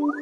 Hello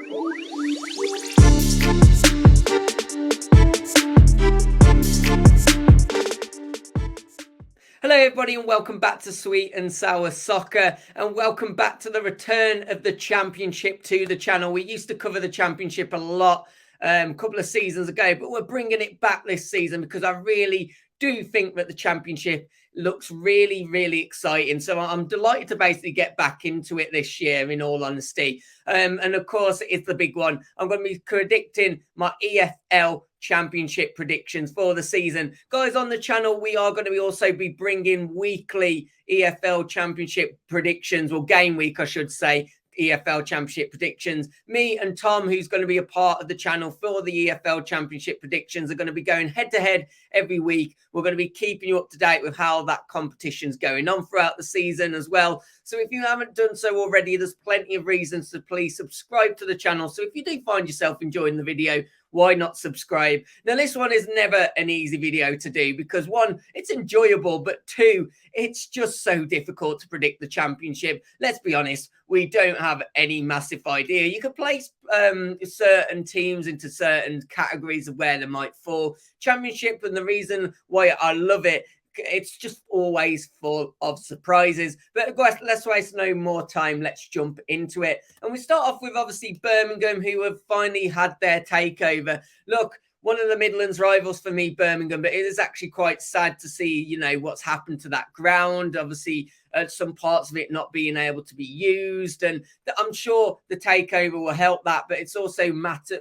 everybody and welcome back to Sweet and Sour Soccer, and welcome back to the return of the Championship to the channel. We used to cover the Championship a lot a couple of seasons ago, but we're bringing it back this season because I really do think that the Championship looks really, really exciting. So I'm delighted to basically get back into it this year, in all honesty. And of course, it's the big one. I'm going to be predicting my EFL Championship predictions for the season. Guys, on the channel, we are going to also be bringing weekly EFL Championship predictions, or game week, I should say, EFL Championship predictions. Me and Tom, who's going to be a part of the channel for the EFL Championship predictions, are going to be going head to head every week. We're going to be keeping you up to date with how that competition's going on throughout the season as well. So if you haven't done so already, there's plenty of reasons to please subscribe to the channel. So if you do find yourself enjoying the video, why not subscribe? Now, this one is never an easy video to do because, one, it's enjoyable, but two, it's just so difficult to predict the Championship. Let's be honest, we don't have any massive idea. You could place certain teams into certain categories of where they might fall. Championship, and the reason why I love it, it's just always full of surprises. But guys, let's waste no more time. Let's jump into it. And we start off with, obviously, Birmingham, who have finally had their takeover. Look, one of the Midlands rivals for me, Birmingham, but it is actually quite sad to see, you know, what's happened to that ground. Obviously, some parts of it not being able to be used. And I'm sure the takeover will help that, but it's also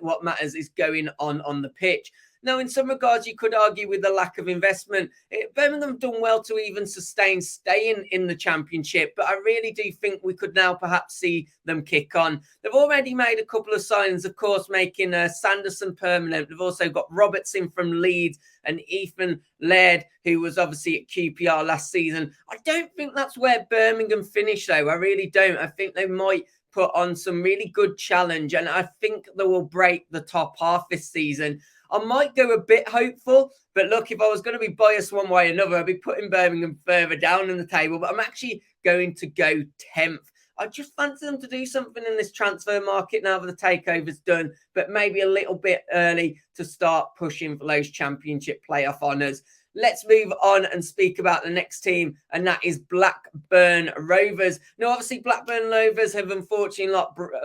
what matters is going on the pitch. Now, in some regards, you could argue with the lack of investment, Birmingham done well to even sustain staying in the Championship, but I really do think we could now perhaps see them kick on. They've already made a couple of signings, of course, making Sanderson permanent. They've also got Robertson from Leeds and Ethan Laird, who was obviously at QPR last season. I don't think that's where Birmingham finished, though. I really don't. I think they might put on some really good challenge, and I think they will break the top half this season. I might go a bit hopeful, but look, if I was going to be biased one way or another, I'd be putting Birmingham further down in the table, but I'm actually going to go 10th. I just fancy them to do something in this transfer market now that the takeover's done, but maybe a little bit early to start pushing for those Championship playoff honours. Let's move on and speak about the next team, and that is Blackburn Rovers. Now, obviously, Blackburn Rovers have unfortunately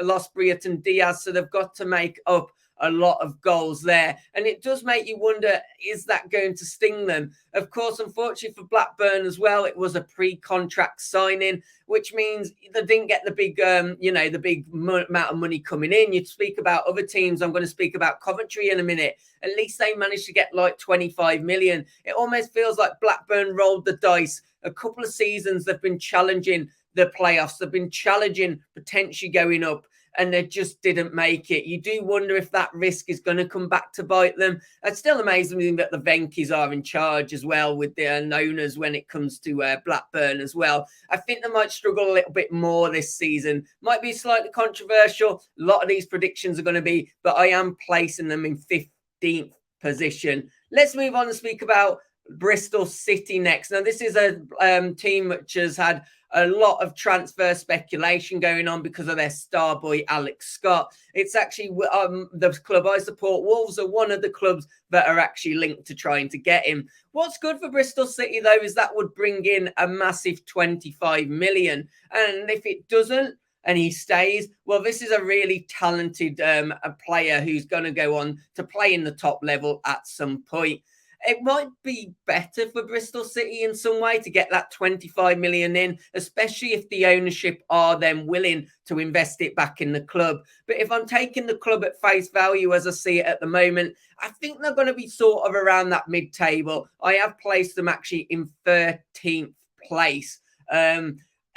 lost Brereton Diaz, so they've got to make up a lot of goals there. And it does make you wonder, is that going to sting them? Of course, unfortunately for Blackburn as well, it was a pre-contract signing, which means they didn't get the big, the big amount of money coming in. You'd speak about other teams. I'm going to speak about Coventry in a minute. At least they managed to get like 25 million. It almost feels like Blackburn rolled the dice. A couple of seasons they've been challenging the playoffs. They've been challenging potentially going up, and they just didn't make it. You do wonder if that risk is going to come back to bite them. It's still amazing that the Venkis are in charge as well with their owners when it comes to Blackburn as well. I think they might struggle a little bit more this season. Might be slightly controversial. A lot of these predictions are going to be, but I am placing them in 15th position. Let's move on and speak about Bristol City next. Now, this is a team which has had a lot of transfer speculation going on because of their star boy, Alex Scott. It's actually the club I support. Wolves are one of the clubs that are actually linked to trying to get him. What's good for Bristol City, though, is that would bring in a massive 25 million. And if it doesn't, and he stays, well, this is a really talented a player who's going to go on to play in the top level at some point. It might be better for Bristol City in some way to get that 25 million in, especially if the ownership are then willing to invest it back in the club. But if I'm taking the club at face value as I see it at the moment, I think they're going to be sort of around that mid-table. I have placed them actually in 13th place.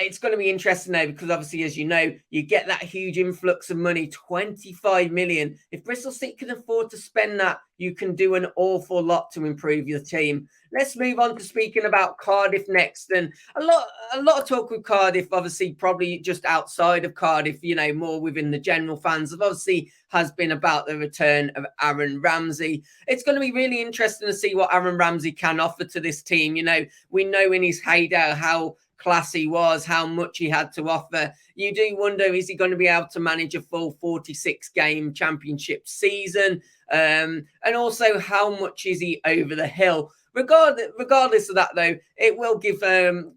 It's going to be interesting now because obviously, as you know, you get that huge influx of money, 25 million. If Bristol City can afford to spend that, you can do an awful lot to improve your team. Let's move on to speaking about Cardiff next. And a lot of talk with Cardiff, obviously, probably just outside of Cardiff, you know, more within the general fans, obviously has been about the return of Aaron Ramsey. It's going to be really interesting to see what Aaron Ramsey can offer to this team. You know, we know in his heyday how class he was, how much he had to offer. You do wonder, is he going to be able to manage a full 46-game championship season? And also, how much is he over the hill? Regardless of that, though, it will give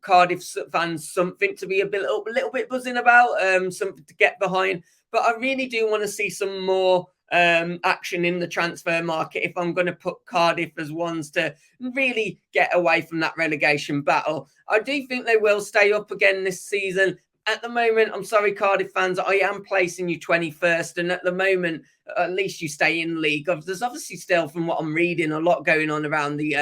Cardiff fans something to be a little bit buzzing about, something to get behind. But I really do want to see some more action in the transfer market if I'm going to put Cardiff as ones to really get away from that relegation battle. I do think they will stay up again this season. At the moment, I'm sorry, Cardiff fans, I am placing you 21st. And at the moment, at least you stay in league. There's obviously still, from what I'm reading, a lot going on around the,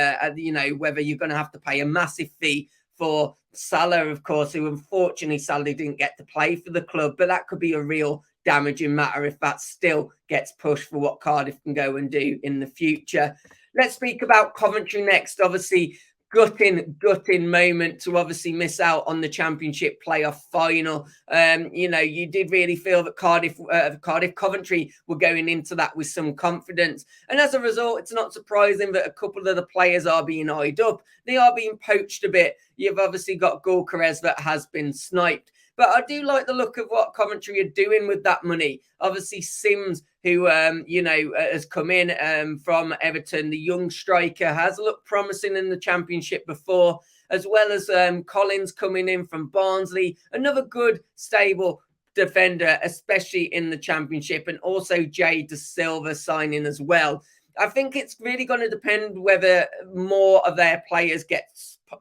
whether you're going to have to pay a massive fee for Salah, of course, who unfortunately sadly didn't get to play for the club. But that could be a real damaging matter if that still gets pushed for what Cardiff can go and do in the future. Let's speak about Coventry next. Obviously, gutting moment to obviously miss out on the Championship playoff final. You did really feel that Coventry were going into that with some confidence. And as a result, it's not surprising that a couple of the players are being eyed up. They are being poached a bit. You've obviously got Gyökeres that has been sniped. But I do like the look of what Coventry are doing with that money. Obviously, Sims, who, has come in from Everton, the young striker, has looked promising in the Championship before, as well as Collins coming in from Barnsley, another good, stable defender, especially in the Championship, and also Jay De Silva signing as well. I think it's really going to depend whether more of their players get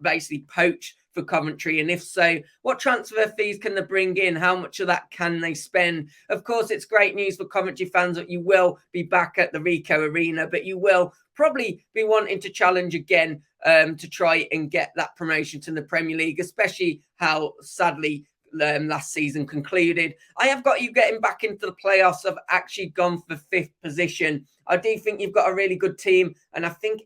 basically poached for Coventry, and if so, what transfer fees can they bring in? How much of that can they spend? Of course, it's great news for Coventry fans that you will be back at the Rico Arena, but you will probably be wanting to challenge again to try and get that promotion to the Premier League, especially how sadly last season concluded. I have got you getting back into the playoffs. I've actually gone for 5th position. I do think you've got a really good team, and I think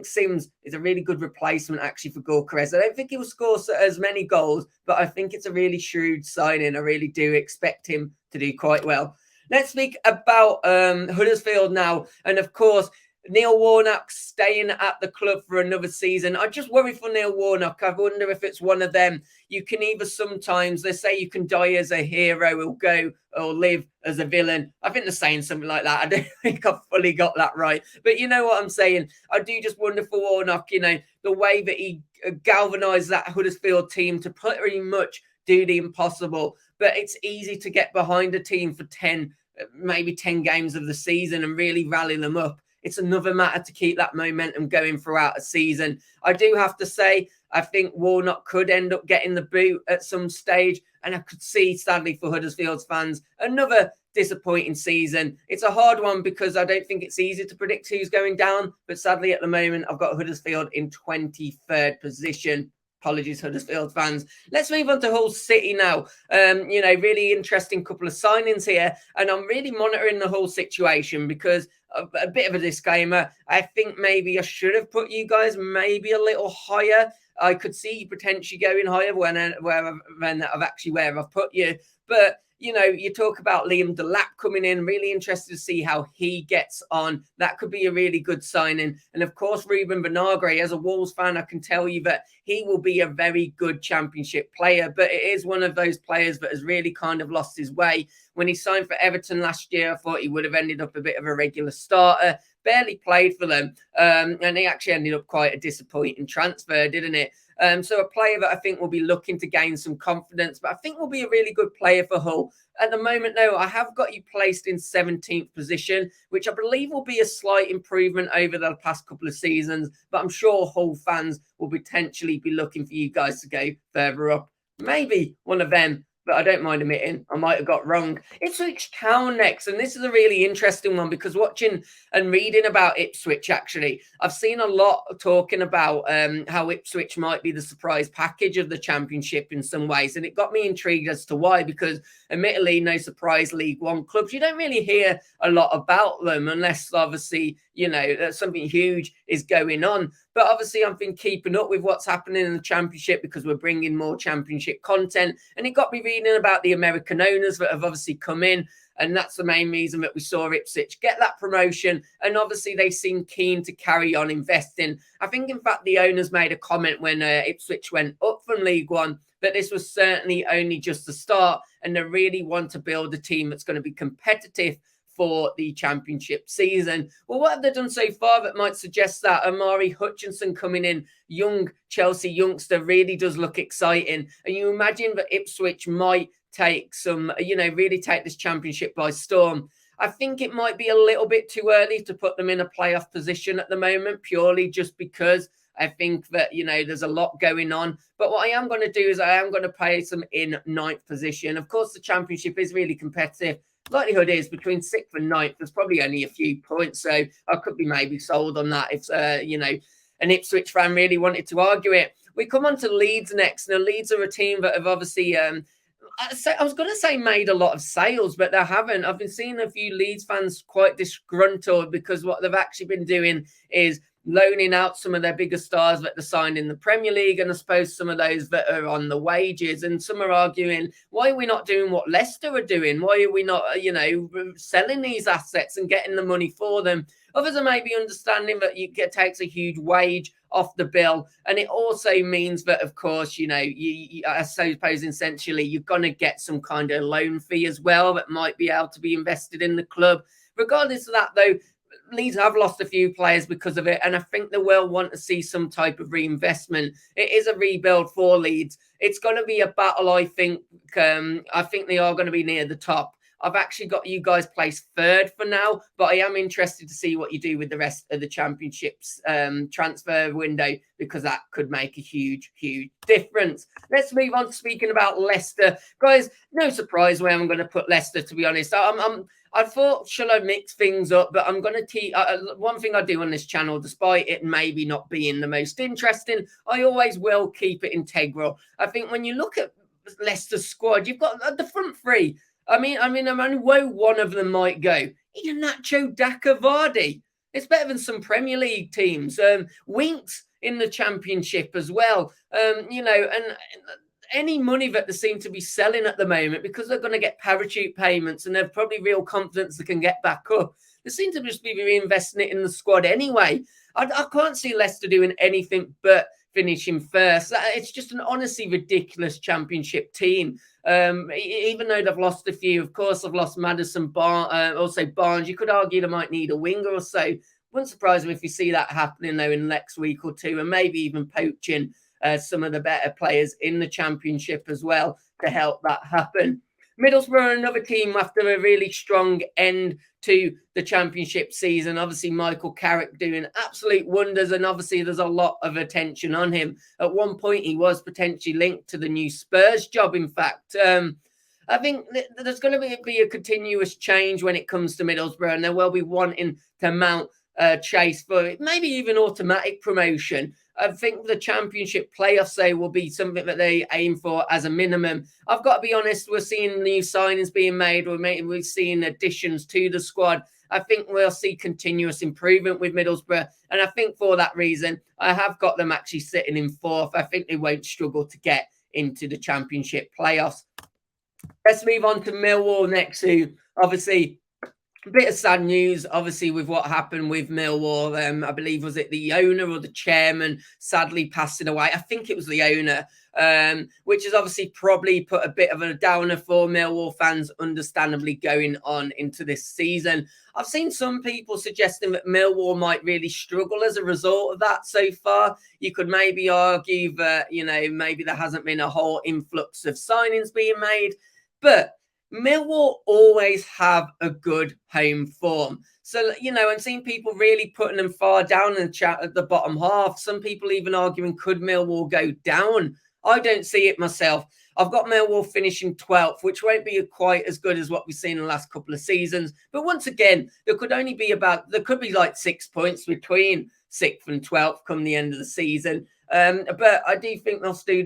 Sims is a really good replacement actually for Gyökeres. I don't think he will score as many goals, but I think it's a really shrewd signing. I really do expect him to do quite well. Let's speak about Huddersfield now, and of course, Neil Warnock staying at the club for another season. I just worry for Neil Warnock. I wonder if it's one of them. You can either sometimes, they say you can die as a hero or go or live as a villain. I think they're saying something like that. I don't think I've fully got that right. But you know what I'm saying? I do just wonder for Warnock, the way that he galvanised that Huddersfield team to pretty much do the impossible. But it's easy to get behind a team for 10 games of the season and really rally them up. It's another matter to keep that momentum going throughout a season. I do have to say, I think Warnock could end up getting the boot at some stage. And I could see, sadly, for Huddersfield's fans, another disappointing season. It's a hard one because I don't think it's easy to predict who's going down. But sadly, at the moment, I've got Huddersfield in 23rd position. Apologies, Huddersfield fans. Let's move on to Hull City now. Really interesting couple of signings here. And I'm really monitoring the whole situation because a bit of a disclaimer. I think maybe I should have put you guys maybe a little higher. I could see you potentially going higher where I've put you. But, you talk about Liam Delap coming in. Really interested to see how he gets on. That could be a really good signing. And, of course, Ruben Vinagre, as a Wolves fan, I can tell you that he will be a very good Championship player. But it is one of those players that has really kind of lost his way. When he signed for Everton last year, I thought he would have ended up a bit of a regular starter. Barely played for them. And he actually ended up quite a disappointing transfer, didn't it? So a player that I think will be looking to gain some confidence, but I think will be a really good player for Hull. At the moment, though, I have got you placed in 17th position, which I believe will be a slight improvement over the past couple of seasons. But I'm sure Hull fans will potentially be looking for you guys to go further up. Maybe one of them, but I don't mind admitting I might have got wrong. Ipswich Town next, and this is a really interesting one because watching and reading about Ipswich, actually, I've seen a lot talking about how Ipswich might be the surprise package of the Championship in some ways, and it got me intrigued as to why, because admittedly, no surprise League One clubs, you don't really hear a lot about them unless obviously, something huge is going on. But obviously, I've been keeping up with what's happening in the Championship because we're bringing more Championship content. And it got me reading about the American owners that have obviously come in. And that's the main reason that we saw Ipswich get that promotion. And obviously, they seem keen to carry on investing. I think, in fact, the owners made a comment when Ipswich went up from League One that this was certainly only just the start. And they really want to build a team that's going to be competitive for the Championship season. Well, what have they done so far that might suggest that? Amari Hutchinson coming in, young Chelsea youngster, really does look exciting. And you imagine that Ipswich might take some, really take this Championship by storm. I think it might be a little bit too early to put them in a playoff position at the moment, purely just because I think that, there's a lot going on. But what I am going to do is I am going to place them in 9th position. Of course, the Championship is really competitive. Likelihood is between 6th and 9th, there's probably only a few points. So I could be maybe sold on that if, an Ipswich fan really wanted to argue it. We come on to Leeds next. Now, Leeds are a team that have obviously, I was going to say made a lot of sales, but they haven't. I've been seeing a few Leeds fans quite disgruntled because what they've actually been doing is loaning out some of their bigger stars that they signed in the Premier League, and I suppose some of those that are on the wages. And some are arguing, why are we not doing what Leicester are doing? Why are we not, selling these assets and getting the money for them? Others are maybe understanding that it takes a huge wage off the bill. And it also means that, of course, I suppose essentially you're going to get some kind of loan fee as well that might be able to be invested in the club. Regardless of that, though, Leeds have lost a few players because of it, and I think they will want to see some type of reinvestment. It is a rebuild for Leeds. It's going to be a battle, I think. I think they are going to be near the top. I've actually got you guys placed 3rd for now, but I am interested to see what you do with the rest of the Championship's transfer window, because that could make a huge, huge difference. Let's move on to speaking about Leicester. Guys, no surprise where I'm going to put Leicester, to be honest. I thought, shall I mix things up? But I'm going to one thing I do on this channel, despite it maybe not being the most interesting, I always will keep it integral. I think when you look at Leicester's squad, you've got the front three. I mean, where one of them might go. Iheanacho Daka Vardy. It's better than some Premier League teams. Winks in the Championship as well. And any money that they seem to be selling at the moment, because they're going to get parachute payments and they're probably real confidence they can get back up, they seem to just be reinvesting it in the squad anyway. I can't see Leicester doing anything but finishing first. It's just an honestly ridiculous Championship team. Even though they've lost a few, of course, they've lost Maddison, also Barnes. You could argue they might need a winger or so. Wouldn't surprise me if you see that happening, though, in the next week or two, and maybe even poaching some of the better players in the Championship as well to help that happen. Middlesbrough are another team after a really strong end to the Championship season. Obviously, Michael Carrick doing absolute wonders, and obviously there's a lot of attention on him. At one point, he was potentially linked to the new Spurs job, in fact. I think there's going to be a continuous change when it comes to Middlesbrough, and they will be wanting to mount chase for it, maybe even automatic promotion. I think the Championship playoffs, though, will be something that they aim for as a minimum. I've got to be honest, we're seeing new signings being made. We're seeing additions to the squad. I think we'll see continuous improvement with Middlesbrough. And I think for that reason, I have got them actually sitting in 4th. I think they won't struggle to get into the Championship playoffs. Let's move on to Millwall next, who obviously a bit of sad news, obviously, with what happened with Millwall. I believe, was it the owner or the chairman sadly passing away? I think it was the owner, which has obviously probably put a bit of a downer for Millwall fans, understandably, going on into this season. I've seen some people suggesting that Millwall might really struggle as a result of that so far. You could maybe argue that, maybe there hasn't been a whole influx of signings being made, but Millwall always have a good home form. So, I'm seeing people really putting them far down in the chat at the bottom half. Some people even arguing, could Millwall go down? I don't see it myself. I've got Millwall finishing 12th, which won't be quite as good as what we've seen in the last couple of seasons. But once again, there could be like 6 points between 6th and 12th come the end of the season. But I do think they'll still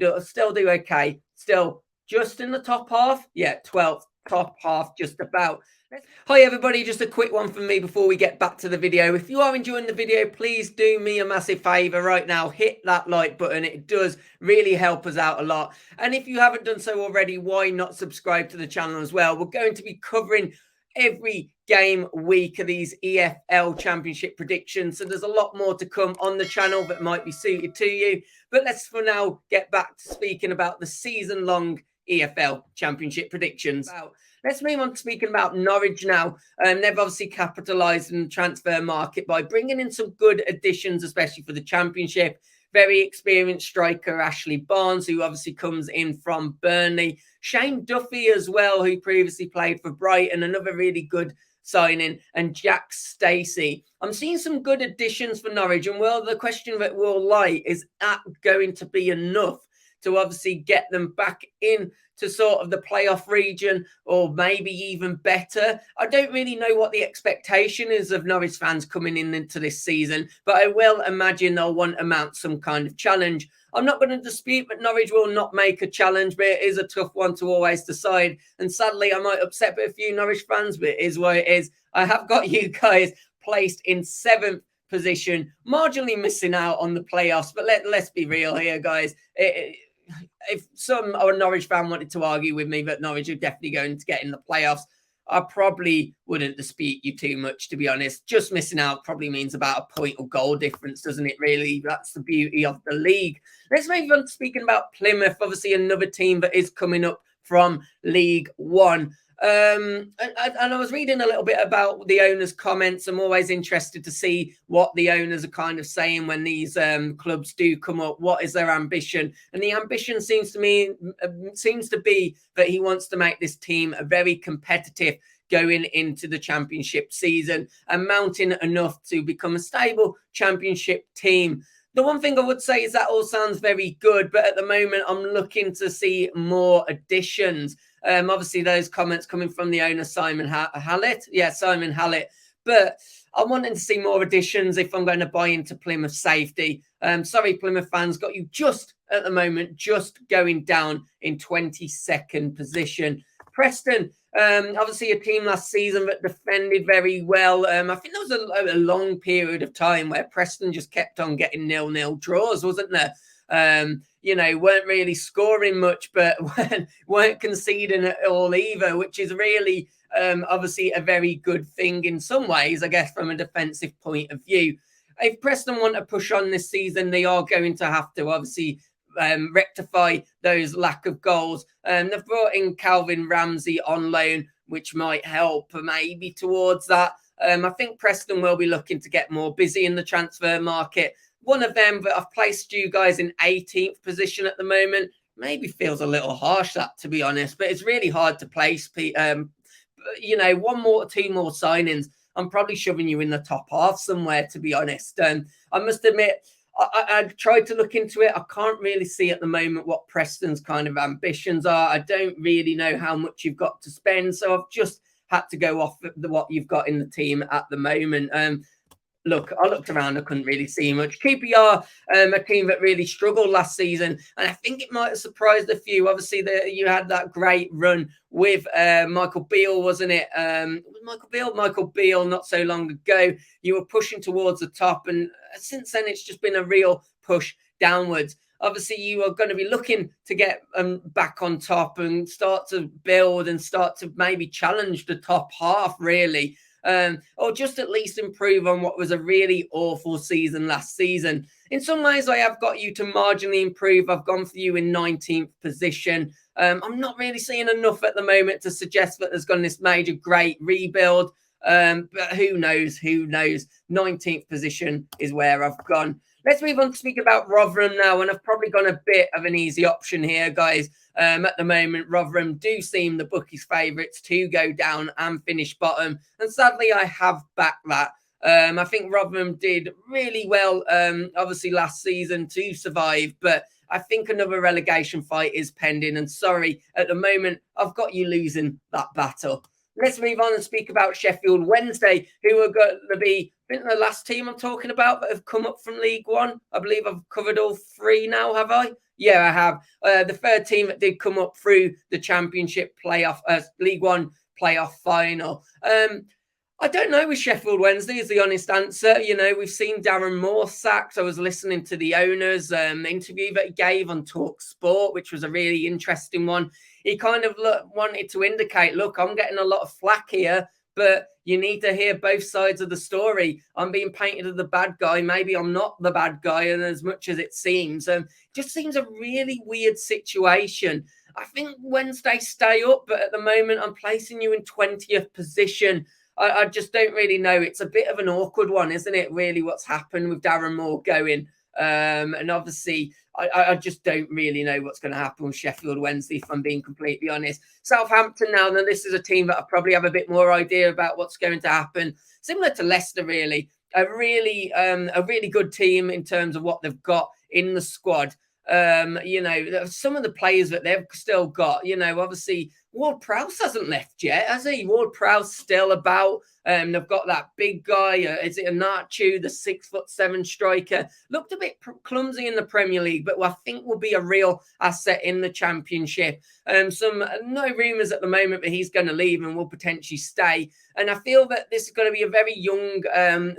do okay. Still just in the top half. Yeah, 12th. top half just about. Hi everybody, just a quick one from me before we get back to the video. If you are enjoying the video, please do me a massive favour right now. Hit that like button. It does really help us out a lot. And if you haven't done so already, why not subscribe to the channel as well? We're going to be covering every game week of these EFL Championship predictions. So there's a lot more to come on the channel that might be suited to you. But let's for now get back to speaking about the season-long EFL Championship predictions. Let's move on to speaking about Norwich now. They've obviously capitalised in the transfer market by bringing in some good additions, especially for the Championship. Very experienced striker Ashley Barnes, who obviously comes in from Burnley. Shane Duffy as well, who previously played for Brighton, another really good signing, and Jack Stacey. I'm seeing some good additions for Norwich, and well, the question that will lie is that going to be enough to obviously get them back in to sort of the playoff region, or maybe even better? I don't really know what the expectation is of Norwich fans coming into this season, but I will imagine they'll want to mount some kind of challenge. I'm not going to dispute that Norwich will not make a challenge, but it is a tough one to always decide. And sadly, I might upset a few Norwich fans, but it is what it is. I have got you guys placed in 7th position, marginally missing out on the playoffs. But let's be real here, guys. If some Norwich fan wanted to argue with me that Norwich are definitely going to get in the playoffs, I probably wouldn't dispute you too much, to be honest. Just missing out probably means about a point or goal difference, doesn't it, really? That's the beauty of the league. Let's move on to speaking about Plymouth, obviously another team that is coming up from League One. And I was reading a little bit about the owners' comments. I'm always interested to see what the owners are kind of saying when these clubs do come up. What is their ambition? And the ambition seems to be that he wants to make this team a very competitive going into the Championship season and mounting enough to become a stable Championship team. The one thing I would say is that all sounds very good, but at the moment I'm looking to see more additions. Obviously, those comments coming from the owner, Simon Hallett. Yeah, Simon Hallett. But I'm wanting to see more additions if I'm going to buy into Plymouth safety. Sorry, Plymouth fans, got you just at the moment, just going down in 22nd position. Preston, obviously a team last season that defended very well. I think there was a long period of time where Preston just kept on getting 0-0 draws, wasn't there? Weren't really scoring much, but weren't conceding at all either, which is really obviously a very good thing in some ways, I guess, from a defensive point of view. If Preston want to push on this season, they are going to have to obviously rectify those lack of goals. They've brought in Calvin Ramsey on loan, which might help maybe towards that. I think Preston will be looking to get more busy in the transfer market. One of them that I've placed you guys in 18th position at the moment. Maybe feels a little harsh, that, to be honest, but it's really hard to place. One more, 2 more signings, I'm probably shoving you in the top half somewhere, to be honest. I must admit, I tried to look into it. I can't really see at the moment what Preston's kind of ambitions are. I don't really know how much you've got to spend, so I've just had to go off what you've got in the team at the moment. Look, I looked around, I couldn't really see much. QPR, a team that really struggled last season, and I think it might have surprised a few. Obviously, you had that great run with Michael Beale, wasn't it? Michael Beale, not so long ago. You were pushing towards the top, and since then, it's just been a real push downwards. Obviously, you are going to be looking to get back on top and start to build and start to maybe challenge the top half, really. Or just at least improve on what was a really awful season last season. In some ways, I have got you to marginally improve. I've gone for you in 19th position. I'm not really seeing enough at the moment to suggest that there's gone this major great rebuild. But who knows? 19th position is where I've gone. Let's move on to speak about Rotherham now, and I've probably gone a bit of an easy option here, guys. At the moment, Rotherham do seem the bookies' favourites to go down and finish bottom, and sadly, I have backed that. I think Rotherham did really well, obviously, last season to survive, but I think another relegation fight is pending, and sorry, at the moment, I've got you losing that battle. Let's move on and speak about Sheffield Wednesday, who are going to be I think the last team I'm talking about that have come up from League One, I believe I've covered all three now, have I? Yeah, I have. The third team that did come up through the Championship playoff, League One playoff final. I don't know with Sheffield Wednesday is the honest answer. You know, we've seen Darren Moore sacked. I was listening to the owner's interview that he gave on Talk Sport, which was a really interesting one. He kind of wanted to indicate, look, I'm getting a lot of flack here, but you need to hear both sides of the story. I'm being painted as the bad guy. Maybe I'm not the bad guy, and as much as it seems, just seems a really weird situation. I think Wednesday stay up, but at the moment I'm placing you in 20th position. I just don't really know. It's a bit of an awkward one, isn't it, really, what's happened with Darren Moore going. And obviously, I just don't really know what's going to happen with Sheffield Wednesday, if I'm being completely honest. Southampton now, then this is a team that I probably have a bit more idea about what's going to happen. Similar to Leicester, really. A really good team in terms of what they've got in the squad. You know, some of the players that they've still got, you know, obviously Ward-Prowse hasn't left yet, has he? Ward-Prowse still about. They've got that big guy. Is it Anachu, the 6'7" striker? Looked a bit clumsy in the Premier League, but I think will be a real asset in the Championship. No rumours at the moment that he's going to leave and will potentially stay. And I feel that this is going to be a very young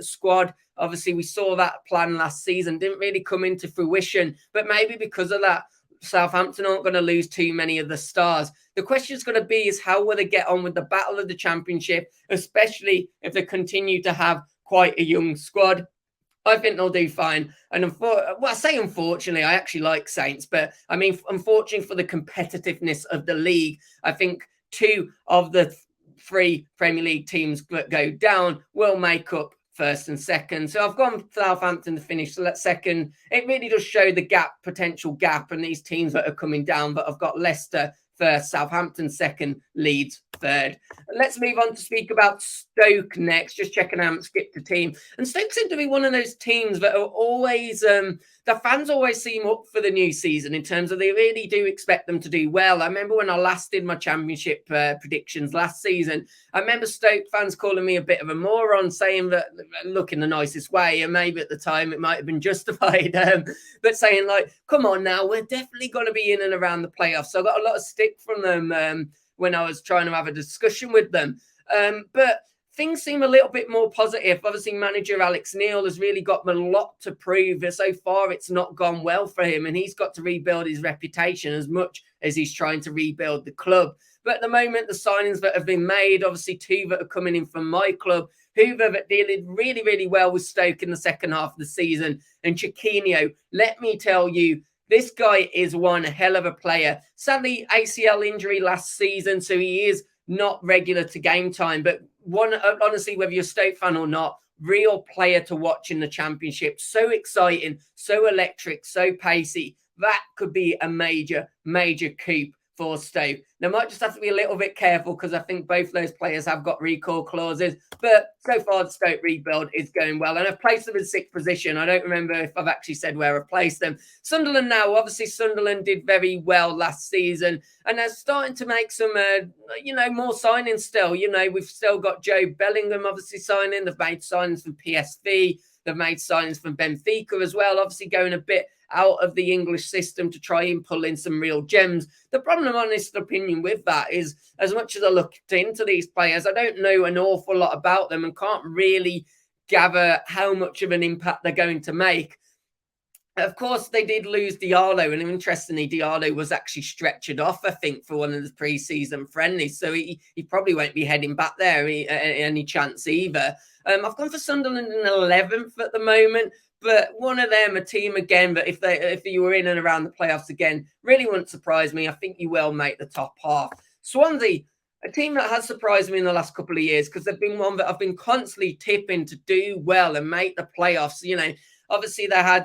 squad. Obviously, we saw that plan last season, didn't really come into fruition, but maybe because of that, Southampton aren't going to lose too many of the stars. The question is going to be is how will they get on with the battle of the Championship, especially if they continue to have quite a young squad. I think they'll do fine. And I say unfortunately, I actually like Saints, but I mean, unfortunately for the competitiveness of the league, I think two of the three Premier League teams that go down will make up first and second. So I've gone Southampton to finish second. It really does show the potential gap, and these teams that are coming down. But I've got Leicester first, Southampton second, Leeds third. Let's move on to speak about Stoke next. Just checking I haven't skipped a team. And Stoke seem to be one of those teams that are always, the fans always seem up for the new season in terms of they really do expect them to do well. I remember when I last did my Championship predictions last season, I remember Stoke fans calling me a bit of a moron, saying that, look, in the nicest way, and maybe at the time it might have been justified, but saying like, come on now, we're definitely going to be in and around the playoffs. So I got a lot of stick from them when I was trying to have a discussion with them. But things seem a little bit more positive. Obviously, manager Alex Neil has really got a lot to prove. So far, it's not gone well for him, and he's got to rebuild his reputation as much as he's trying to rebuild the club. But at the moment, the signings that have been made, obviously two that are coming in from my club, Hoover that did really, really well with Stoke in the second half of the season, and Chiquinho, let me tell you, this guy is one hell of a player. Sadly, ACL injury last season, so he is not regular to game time. But honestly, whether you're a Stoke fan or not, real player to watch in the Championship. So exciting, so electric, so pacey. That could be a major, major coup for Stoke. They might just have to be a little bit careful because I think both those players have got recall clauses. But so far, the Stoke rebuild is going well. And I've placed them in 6th position. I don't remember if I've actually said where I've placed them. Sunderland now, obviously Sunderland did very well last season. And they're starting to make some, more signings still. You know, we've still got Joe Bellingham obviously signing. They've made signings from PSV. They've made signings from Benfica as well, obviously going a bit out of the English system to try and pull in some real gems. The problem, honest opinion with that is, as much as I looked into these players, I don't know an awful lot about them and can't really gather how much of an impact they're going to make. Of course, they did lose Diallo, and interestingly, Diallo was actually stretchered off, I think, for one of the pre-season friendlies, so he probably won't be heading back there any chance either. I've gone for Sunderland in 11th at the moment, but one of them, a team again, but if you were in and around the playoffs again, really wouldn't surprise me. I think you will make the top half. Swansea, a team that has surprised me in the last couple of years because they've been one that I've been constantly tipping to do well and make the playoffs. You know, obviously they had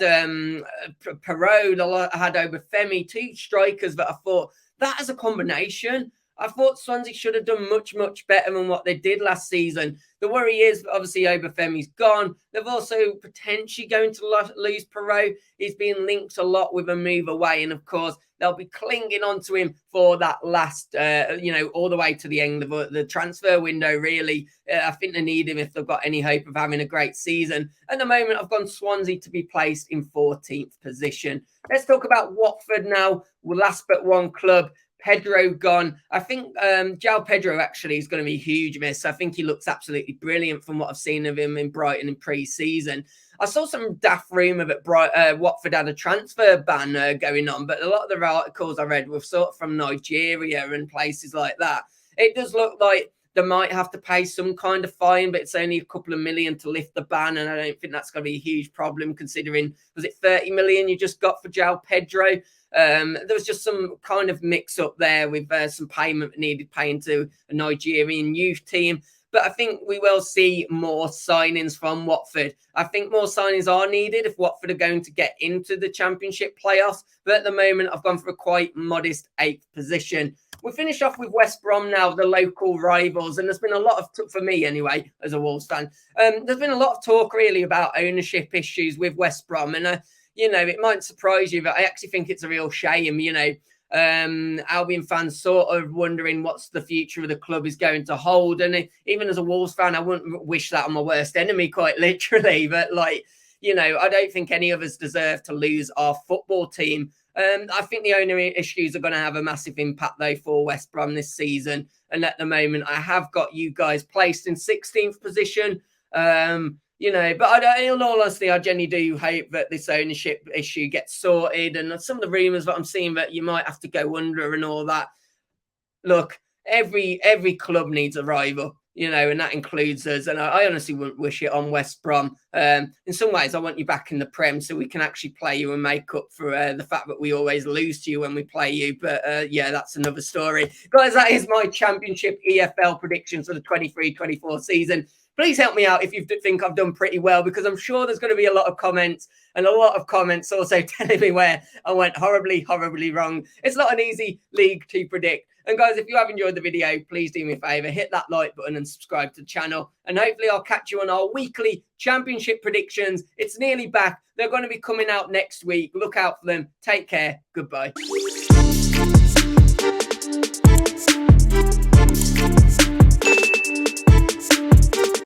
Perrault, they had Obafemi, two strikers that I thought that as a combination, I thought Swansea should have done much, much better than what they did last season. The worry is, obviously, Obafemi's gone. They've also potentially going to lose Perrault. He's been linked a lot with a move away. And, of course, they'll be clinging onto him for that last, all the way to the end of the transfer window, really. I think they need him if they've got any hope of having a great season. At the moment, I've gone Swansea to be placed in 14th position. Let's talk about Watford now. Last but one club. Pedro gone. I think João Pedro actually is going to be a huge miss. I think he looks absolutely brilliant from what I've seen of him in Brighton in pre-season. I saw some daft rumour that Watford had a transfer ban going on, but a lot of the articles I read were sort of from Nigeria and places like that. It does look like they might have to pay some kind of fine, but it's only a couple of million to lift the ban, and I don't think that's going to be a huge problem considering, was it 30 million you just got for João Pedro? There was just some kind of mix-up there with some payment needed paying to a Nigerian youth team. But I think we will see more signings from Watford. I think more signings are needed if Watford are going to get into the Championship playoffs. But at the moment, I've gone for a quite modest 8th position. We'll finish off with West Brom now, the local rivals. And there's been a lot of, for me anyway, as a Wolves fan, there's been a lot of talk really about ownership issues with West Brom. And, it might surprise you, but I actually think it's a real shame, Albion fans sort of wondering what's the future of the club is going to hold. And even as a Wolves fan, I wouldn't wish that on my worst enemy, quite literally. But I don't think any of us deserve to lose our football team. I think the owner issues are going to have a massive impact, though, for West Brom this season. And at the moment, I have got you guys placed in 16th position. But in all honesty, I genuinely do hope that this ownership issue gets sorted. And some of the rumours that I'm seeing that you might have to go under and all that. Look, every club needs a rival, and that includes us. And I honestly wouldn't wish it on West Brom. In some ways, I want you back in the Prem so we can actually play you and make up for the fact that we always lose to you when we play you. But that's another story. Guys, that is my Championship EFL predictions for the 23-24 season. Please help me out if you think I've done pretty well, because I'm sure there's going to be a lot of comments and a lot of comments also telling me where I went horribly, horribly wrong. It's not an easy league to predict. And guys, if you have enjoyed the video, please do me a favour, hit that like button and subscribe to the channel. And hopefully I'll catch you on our weekly Championship predictions. It's nearly back. They're going to be coming out next week. Look out for them. Take care. Goodbye.